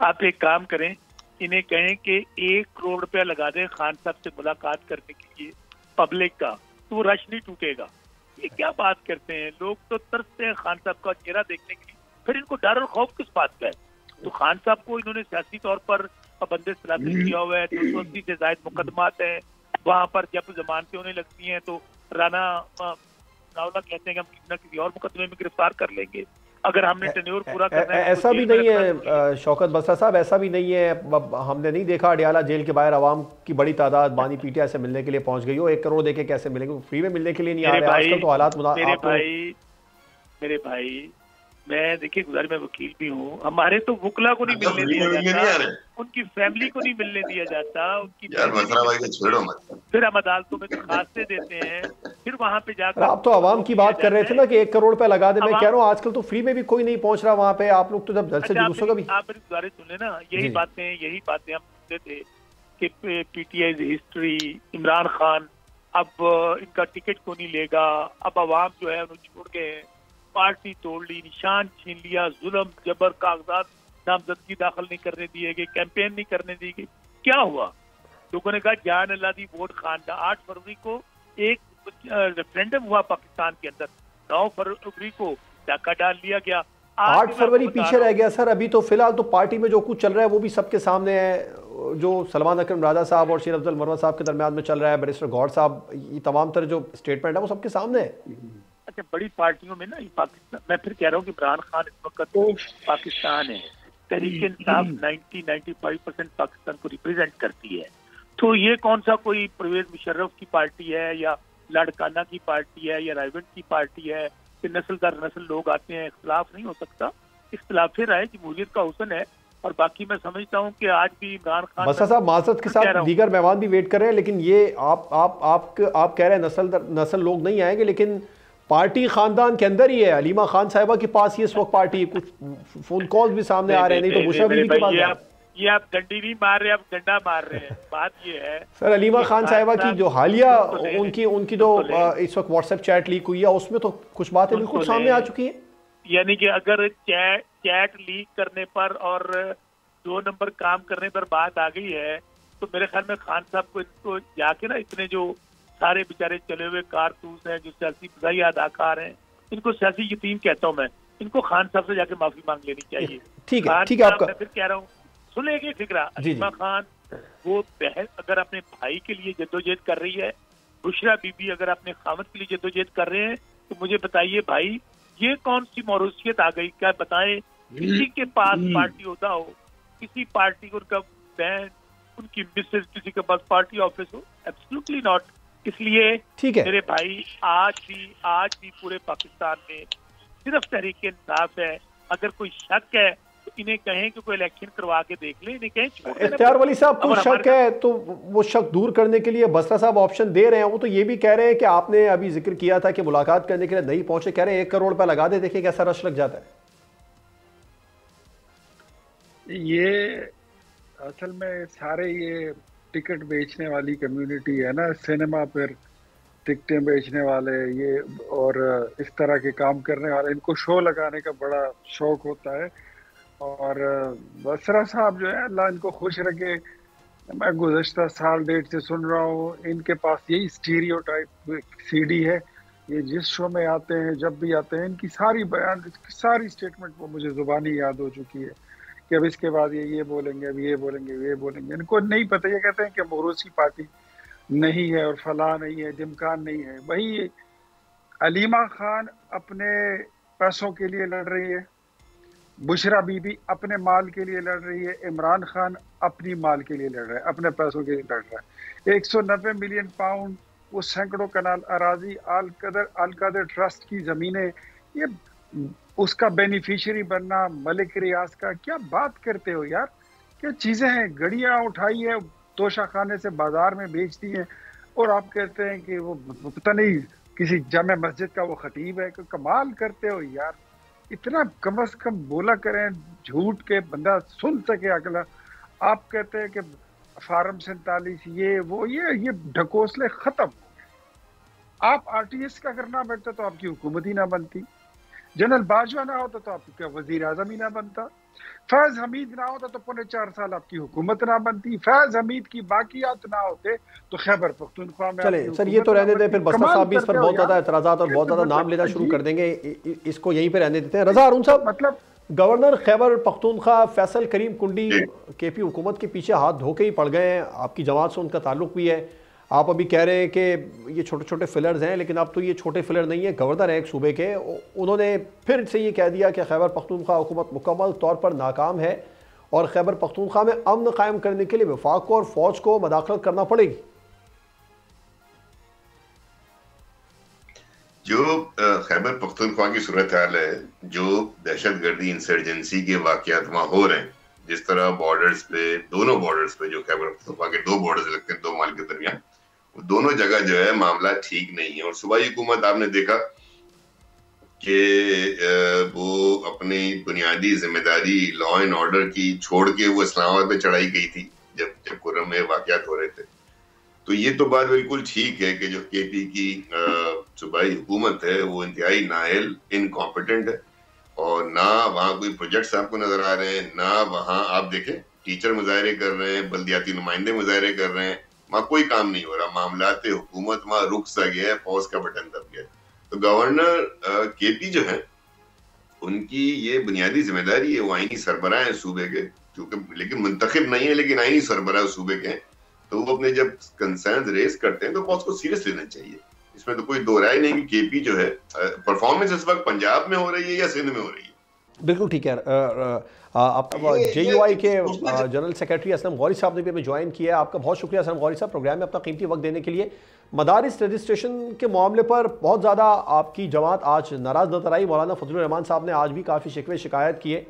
आप एक काम करें, इन्हें कहें कि 1 करोड़ रुपया लगा दें खान साहब से मुलाकात करने के लिए पब्लिक का, तो वो रश नहीं टूटेगा। ये क्या बात करते हैं लोग, तो तरसते हैं खान साहब का चेहरा देखने के लिए, फिर इनको डर और खौफ किस बात का है? तो खान साहब को इन्होंने सियासी तौर पर बंदे सलाखत किया हुआ है, 280 से ज्यादा मुकदमात हैं वहाँ पर। जब जमानतें होने लगती हैं तो राना नावला कहते हैं कि हम किसी न किसी और मुकदमे में गिरफ्तार कर लेंगे अगर हमने टेन्योर पूरा करना है। ऐसा भी नहीं है शौकत बसरा साहब, ऐसा भी नहीं है। हमने नहीं देखा अडियाला जेल के बाहर आवाम की बड़ी तादाद बानी PTI से मिलने के लिए पहुंच गई हो। 1 करोड़ देके कैसे मिलेंगे? फ्री में मिलने के लिए नहीं आ रहे आजकल तो हालात। मेरे भाई मैं देखिए गुजारी में वकील भी हूँ, हमारे तो वुकला को नहीं मिलने दिया जाता, उनकी फैमिली को नहीं मिलने दिया जाता, उनकी फिर हम अदालतों में दरखास्तें देते हैं, फिर वहाँ पे जाकर। आप तो आवाम की बात कर रहे थे ना कि 1 करोड़ रुपए लगा दे, मैं कह रहा हूँ आजकल तो फ्री में भी कोई नहीं पहुँच रहा वहाँ पे। आप लोग तो जब जल्द से जल्द होगा भी। आप मेरी गुजारिश सुन लेना, यही बातें हम सुनते थे कि PTI हिस्ट्री, इमरान खान अब इनका टिकट को नहीं लेगा, अब आवाम जो है उन्हें छोड़ गए, पार्टी तोड़ ली, निशान छीन लिया, जुल्म जबर, कागजात नामजदगी दाखिल नहीं करने दिए गए, कैंपेन नहीं करने दी गई। क्या हुआ? लोगों ने कहा जान अल्लाह दी वोट खान दा। 8 फरवरी को एक रेफरेंडम हुआ पाकिस्तान के अंदर, 9 फरवरी को डाका डाल लिया गया, 8 फरवरी पीछे रह गया सर। अभी तो फिलहाल तो पार्टी में जो कुछ चल रहा है वो भी सबके सामने है, जो सलमान अकरम राजा साहब और शेर अफजल मरवा साहब के दरमियान में चल रहा है, बैरिस्टर गौर साहब, ये तमाम तरह जो स्टेटमेंट है वो सबके सामने है। अच्छा, बड़ी पार्टियों में ना पाकिस्तान, मैं फिर कह रहा हूँ कि इमरान खान इस वक्त पाकिस्तान है, तहरीक इंसाफ 90-95% पाकिस्तान को रिप्रेजेंट करती है। तो ये कौन सा कोई परवेज मुशर्रफ की पार्टी है या लाड़काना की पार्टी है या रायवंत की पार्टी है कि नस्ल दर नस्ल लोग आते हैं? इख्तलाफ नहीं हो सकता, इख्तलाफ राय जमहूरियत का हुस्न है। और बाकी मैं समझता हूँ कि आज भी इमरान खान बसा साहब माजरत के साथ दीगर मेहमान भी वेट कर रहे हैं, लेकिन ये आप कह रहे हैं नस्ल लोग नहीं आएंगे, लेकिन पार्टी खानदान के अंदर ही है। अलीमा खान साहिबा के पास ही इस वक्त पार्टी, कुछ फोन कॉल भी सामने आ रहे हैं, नहीं तो बुशरा बीबी के पास। ये आप डंडी नहीं मार रहे, आप डंडा मार रहे हैं। बात ये है सर, अलीमा खान साहिबा की जो हालिया उनकी जो इस वक्त व्हाट्सएप चैट लीक हुई है, उसमें तो कुछ बातें बिल्कुल सामने आ चुकी है। यानी कि अगर चैट लीक करने पर और 2 नंबर काम करने पर बात आ गई है, तो मेरे ख्याल में खान साहब को इनको जाके ना, इतने जो सारे बेचारे चले हुए कारतूस हैं, जो सियासी बधाई अदाकार हैं, इनको सियासी यतीम कहता हूँ मैं, इनको खान साहब से जाके माफी मांग लेनी चाहिए। ठीक है आपका, मैं फिर कह रहा हूँ, सुनेगी फिक्रा, अलीमा खान वो बहन अगर अपने भाई के लिए जद्दोजहद कर रही है, बुशरा बीबी अगर अपने खामद के लिए जद्दोजहद कर रहे हैं, तो मुझे बताइए भाई ये कौन सी मौरूसियत आ गई? क्या बताएं किसी के पास पार्टी होता हो, किसी पार्टी को उनका बहन, उनकी मिसेज किसी के पास पार्टी ऑफिस हो? Absolutely not. इसलिए ठीक है मेरे भाई आज भी पूरे पाकिस्तान में सिर्फ तहरीक इंसाफ है। अगर कोई शक है तो इन्हें कहें कि कोई इलेक्शन करवा के देख ले, इन्हें कहें छोड़ देना। इख्तियार वली साहब को शक है तो वो शक दूर करने के लिए बसरा साहब ऑप्शन दे रहे हैं। वो तो ये भी कह रहे हैं कि आपने अभी जिक्र किया था कि मुलाकात करने के लिए नहीं पहुंचे, कह रहे हैं 1 करोड़ रुपया लगा दे, देखिए कैसा रश लग जाता है। ये असल में सारे ये टिकट बेचने वाली कम्युनिटी है ना, सिनेमा पर टिकटें बेचने वाले ये और इस तरह के काम करने वाले, इनको शो लगाने का बड़ा शौक होता है। और बसरा साहब जो है अल्लाह इनको खुश रखे, मैं गुज़श्ता साल 1.5 से सुन रहा हूँ इनके पास यही स्टीरियोटाइप सीडी है। ये जिस शो में आते हैं, जब भी आते हैं, इनकी सारी बयान, सारी स्टेटमेंट वो मुझे ज़ुबानी याद हो चुकी है कि अब इसके बाद ये बोलेंगे, अब ये बोलेंगे, ये बोलेंगे। इनको नहीं पता, ये कहते हैं कि मोरूसी पार्टी नहीं है और फलां नहीं है, दिमकान नहीं है। वही अलीमा खान अपने पैसों के लिए लड़ रही है, बुशरा बीबी अपने माल के लिए लड़ रही है, इमरान खान अपनी माल के लिए लड़ रहा है, अपने पैसों के लिए लड़ रहा है। 190 मिलियन पाउंड, वो सैकड़ों कनाल अराजी, अलकदर ट्रस्ट की ज़मीनें, ये उसका बेनिफिशियरी बनना, मलिक रियाज का, क्या बात करते हो यार, क्या चीज़ें हैं। गड़ियाँ उठाई है, तोशा खाने से बाजार में बेचती हैं, और आप कहते हैं कि वो पता नहीं किसी जामे मस्जिद का वो खतीब है। कमाल करते हो यार, इतना कम से कम बोला करें, झूठ के बंदा सुन सके अगला। आप कहते हैं कि फार्म 47 ये वो, ये ढकोसले खत्म। आप RTS का करना बैठता तो आपकी हुकूमत ही ना बनती, जनरल बाजवा ना होता तो आपका वजीर आजम ही ना बनता, फैज हमीद ना होता तो 4.5 साल आपकी हुकूमत ना बनती, फैज हमीद की बाकियात ना होते तो खैबर पख्तूनख्वा में। चले सर ये तो रहने दें, फिर बसरा साहब भी इस पर बहुत ज्यादा एतराज़ात और बहुत ज्यादा नाम लेना शुरू कर देंगे, इसको यहीं पे रहने देते हैं। रजा हारून साहब, मतलब गवर्नर खैबर पख्तूनख्वा फैसल करीम कुंडी KP हुकूमत के पीछे हाथ धो के ही पड़ गए हैं, आपकी जमात से उनका ताल्लुक भी है। आप अभी कह रहे हैं कि ये छोटे छोटे फिलर्स हैं, लेकिन अब तो ये छोटे फिलर नहीं है, गवर्नर है एक सूबे के, उन्होंने फिर से ये कह दिया कि खैबर पख्तूनख्वा हुकूमत मुकम्मल तौर पर नाकाम है और खैबर पख्तूनख्वा में अमन कायम करने के लिए वफाक को और फौज को मदाखलत करना पड़ेगी। जो खैबर पख्तूनख्वा की सूरत हाल है, जो दहशतगर्दी इंसर्जेंसी के वाकयात वहाँ हो रहे हैं, जिस तरह बॉर्डर्स पे, दोनों बॉर्डर्स पे, जो खैबर पख्तूनख्वा के 2 बॉर्डर्स लगते हैं 2 मुल्क के दरमियान, दोनों जगह जो है मामला ठीक नहीं है। और सूबाई हुकूमत आपने देखा कि वो अपनी बुनियादी जिम्मेदारी लॉ एंड ऑर्डर की छोड़ के वो इस्लामाबाद पे चढ़ाई गई थी जब खुर्रम में वाकयात हो रहे थे। तो ये तो बात बिल्कुल ठीक है कि जो KP की सूबाई हुकूमत है वो इंतहाई नाअहल, इनकॉम्पिटेंट है, और ना वहाँ कोई प्रोजेक्ट्स आपको नजर आ रहे हैं, ना वहाँ आप देखें टीचर मुजाहरे कर रहे हैं, बल्दियाती नुमाइंदे मुजाहरे कर रहे हैं, वहाँ कोई काम नहीं हो रहा, मामलाते हुकूमत वहाँ रुक सा गया है, फौज का बटन दब गया। तो गवर्नर KP जो है उनकी ये बुनियादी जिम्मेदारी है, वो आईनी सरबराह है सूबे के, क्योंकि लेकिन मुंतखब नहीं है, लेकिन आईनी सरबराह सूबे के हैं, तो वो अपने जब कंसर्न्स रेज करते हैं तो फौज को सीरियस लेना चाहिए। इसमें तो कोई दो राय नहीं कि KP जो है परफॉर्मेंस इस वक्त पंजाब में हो रही है या सिंध में हो रही है। बिल्कुल ठीक है। आप JUI के जनरल सेक्रेटरी असलम गौरी साहब ने भी हमें ज्वाइन किया है। आपका बहुत शुक्रिया असलम गौरी साहब, प्रोग्राम में अपना कीमती वक्त देने के लिए। मदारिस रजिस्ट्रेशन के मामले पर बहुत ज़्यादा आपकी जमात आज नाराज़ नजर आई। मौलाना फजलुर रहमान साहब ने आज भी काफ़ी शिकवे शिकायत किए,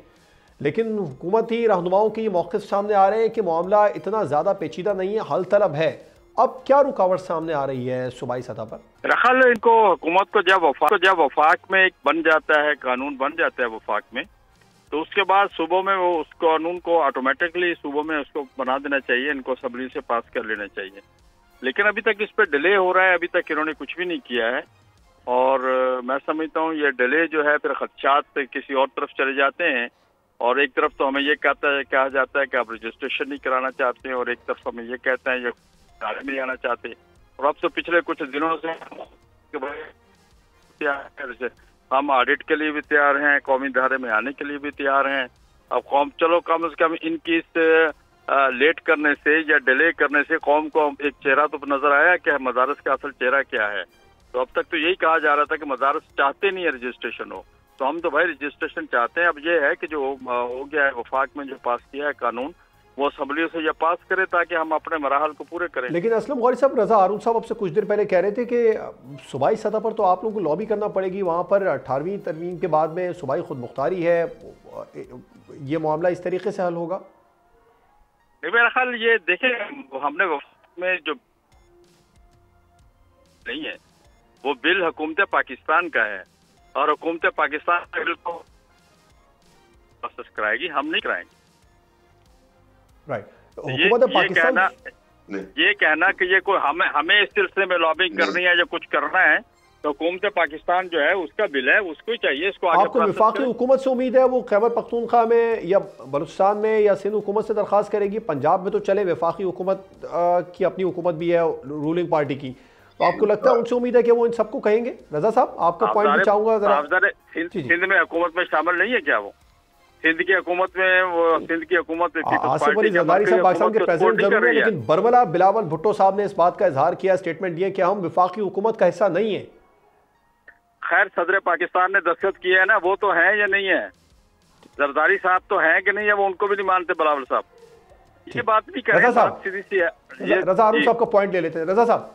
लेकिन हुकूमती रहनुमाओं के ये मौक़िफ़ सामने आ रहे हैं कि मामला इतना ज़्यादा पेचीदा नहीं है, हल तलब है। अब क्या रुकावट सामने आ रही है सूबाई सतह पर? रखल इनको हुकूमत को जब वफाक में एक बन जाता है, कानून बन जाता है वफाक में, तो उसके बाद सूबों में वो उस कानून को ऑटोमेटिकली सूबों में उसको बना देना चाहिए, इनको असेंबली से पास कर लेना चाहिए। लेकिन अभी तक इस पर डिले हो रहा है, अभी तक इन्होंने कुछ भी नहीं किया है। और मैं समझता हूँ ये डिले जो है फिर खदशात किसी और तरफ चले जाते हैं, और एक तरफ तो हमें ये कहा जाता है कि आप रजिस्ट्रेशन नहीं कराना चाहते हैं, और एक तरफ हमें ये कहते हैं ये कार्य में आना चाहते हैं। और अब तो पिछले कुछ दिनों से हम ऑडिट के लिए भी तैयार हैं, कौमी धारे में आने के लिए भी तैयार हैं। अब चलो कम से कम इनकी इस लेट करने से या डिले करने से कौम को एक चेहरा तो नजर आया कि मदारस का असल चेहरा क्या है। तो अब तक तो यही कहा जा रहा था कि मदारस चाहते नहीं है रजिस्ट्रेशन हो, तो हम तो भाई रजिस्ट्रेशन चाहते हैं। अब ये है कि जो हो गया है वफाक में जो पास किया है कानून, वो असम्बलियों से यह पास करे ताकि हम अपने मराहल को पूरे करें। लेकिन असलम गौरी साहब, रजा हारून साहब आपसे कुछ देर पहले कह रहे थे कि सूबाई सतह पर तो आप लोगों को लॉबी करना पड़ेगी, वहाँ पर 18वीं तरमीम के बाद में सूबाई खुद मुख्तारी है, ये मामला इस तरीके से हल होगा? मेरा ख्याल ये देखें, हमने वफाक में जो नहीं है वो बिल हुकूमत पाकिस्तान का है और हुकूमत पाकिस्तान बिल को प्रोसेस कराएगी, हम नहीं कराएंगे। राइट, हुकूमत पाकिस्तान ये कहना कि ये कोई हमें इस सिलसिले में लॉबिंग करनी है या कुछ करना है, तो हुकूमत पाकिस्तान जो है उसका बिल है, उसको ही चाहिए। इसको आगे आपको वफाकी हुकूमत से उम्मीद है वो खैबर पख्तूनख्वा में या बलूचिस्तान में या सिंध हुकूमत से दरख्वास्त करेगी? पंजाब में तो चले वफाकी हुकूमत की अपनी हुकूमत भी है रूलिंग पार्टी की, तो आपको लगता है उनसे उम्मीद है कि वो इन सबको कहेंगे? रजा साहब आपका पॉइंट भी चाहूंगा जरा। सिंध में हुकूमत में शामिल नहीं है क्या? वो सिंध की हुकूमत में, वो सिंध की हुकूमत आसिफ अली जरदारी साहब पाकिस्तान के प्रेसिडेंट जरूर है, लेकिन बरवला बिलावल भुट्टो साहब ने इस बात का इजहार किया, स्टेटमेंट दिया कि हम वफाकी हुकूमत का हिस्सा नहीं है। खैर सदर पाकिस्तान ने दस्तखत किया है ना, वो तो है या नहीं है? जरदारी साहब तो है कि नहीं है? वो उनको भी नहीं मानते बिलावल साहब। ये बात नहीं करें, बात सीधी सी है। रजा हारून साहब का पॉइंट ले लेते हैं। रजा साहब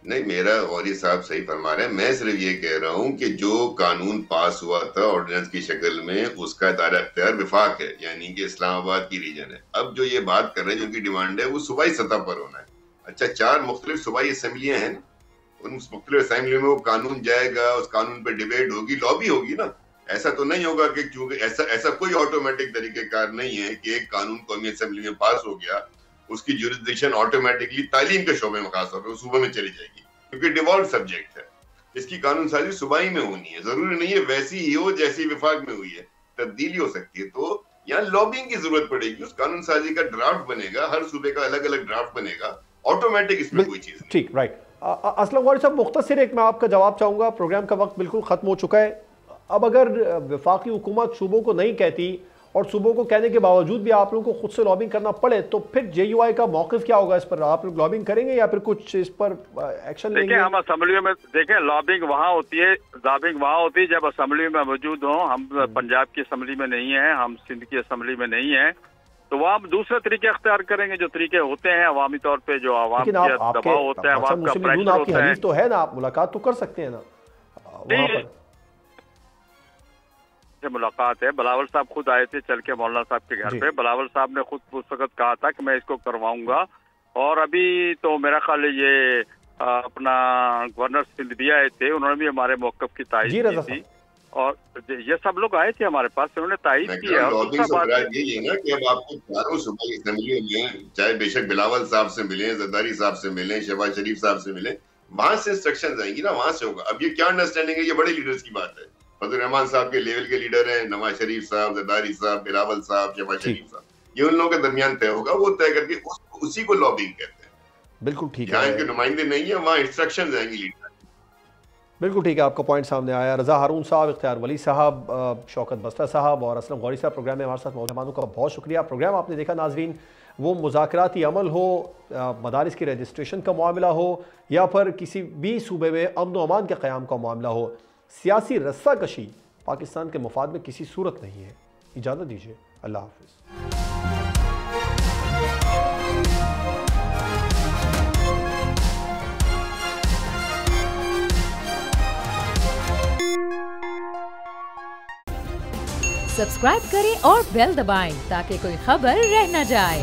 नहीं, मेरा गौरी साहब सही फरमा रहे हैं। मैं सिर्फ ये कह रहा हूं कि जो कानून पास हुआ था ऑर्डिनेंस की शक्ल में, उसका दायरा इख्तियार विफाक है, यानी कि इस्लामाबाद की रीजन है। अब जो ये बात कर रहे हैं, जो उनकी डिमांड है, वो सूबाई सतह पर होना है। अच्छा, 4 मुख्तलिफ सूबाई असम्बलियां हैं, उन मुख्तलिफ असम्बलियों में वो कानून जाएगा, उस कानून पर डिबेट होगी, लॉबी होगी ना। ऐसा तो नहीं होगा कि क्योंकि ऐसा कोई ऑटोमेटिक तरीकेकार नहीं है कि एक कानून कौमी असम्बली में पास हो गया, उसकी जुरिसडिक्शन ऑटोमेटिकली तालीम के शोबे में खासतौर पर सूबे में चली जाएगी, क्योंकि डिवॉल्व सब्जेक्ट है। इसकी कानून साजी सूबाई में होनी है, जरूरी नहीं है वैसी ही हो जैसी विफाक में हुई है, तब्दीली हो सकती है। तो यहाँ लॉबिंग की जरूरत पड़ेगी, उस कानून साजी का ड्राफ्ट बनेगा, हर सूबे का अलग अलग ड्राफ्ट बनेगा, ऑटोमेटिक इसमें कोई चीज। ठीक, राइट। असलम गौरी साहब, मुख्तसर एक मैं आपका जवाब चाहूंगा, प्रोग्राम का वक्त बिल्कुल खत्म हो चुका है। अब अगर वफाकी हुकूमत सूबों को नहीं कहती और सूबों को कहने के बावजूद भी आप लोगों को खुद से लॉबिंग करना पड़े, तो फिर JUI का मौक़िफ़ क्या होगा इस पर? आप लोग लॉबिंग करेंगे या फिर कुछ इस पर एक्शन लेंगे? देखिए, हम असेंबलियों में देखें, लॉबिंग वहाँ होती है, लॉबिंग वहाँ होती है जब असेंबली में मौजूद हो। हम पंजाब की असेंबली में नहीं है, हम सिंध की असेंबली में नहीं है, तो वहाँ दूसरे तरीके अख्तियार करेंगे, जो तरीके होते हैं अवामी तौर पे, जो आवाम का दबाव होता है, आवाम का प्रेशर होता है। तो है ना, आप मुलाकात तो कर सकते हैं ना वहाँ पर? मुलाकात है, बिलावल साहब खुद आए थे चल के मौलाना साहब के घर पे। बिलावल साहब ने खुद उस वक्त कहा था कि मैं इसको करवाऊंगा, और अभी तो मेरा ख्याल है ये अपना गवर्नर सिंध भी आए थे, उन्होंने भी हमारे मौक़िफ़ की तायीद की थी, और ये सब लोग आए थे हमारे पास, उन्होंने तायीद की है। और दूसरा बात यही है ना कि अब आपको चारों सूबाई असेंबलियों में, चाहे बेशक बिलावल साहब से मिले, जरदारी साहब से मिले, शहबाज शरीफ साहब से मिले, वहां से इंस्ट्रक्शन आएंगी ना, वहां से होगा। अब ये क्या अंडरस्टैंडिंग है, ये बड़े लीडर्स की बात है। फजल रहमान साहब के लेवल के लीडर हैं, नवाज शरीफ साहब, जरदारी साहब, बिलावल साहब, शहबाज शरीफ साहब, ये उन लोगों के दरमियान तय होगा। वो तय करके उसी को लॉबिंग कहते हैं। बिल्कुल ठीक है, जहाँ इनके नुमाइंदे नहीं है वहाँ इंस्ट्रक्शंस आएंगी लीडर। बिल्कुल ठीक है, आपका पॉइंट सामने आया। रजा हारून साहब, इख्तियार वली साहब, शौकत बस्ता साहब और असलम गौरी साहब प्रोग्राम में हमारे साथ मेहमानों का बहुत शुक्रिया। प्रोग्राम आपने देखा नाजरीन, वो मुज़ाकराती अमल हो, मदारिस की रजिस्ट्रेशन का मामला हो, या फिर किसी भी सूबे में अमन व अमान के क़याम का मामला हो, सियासी रस्साकशी पाकिस्तान के मफाद में किसी सूरत नहीं है। इजाज़त दीजिए, अल्लाह हाफ़िज़। सब्सक्राइब करें और बेल दबाएं ताकि कोई खबर रह न जाए।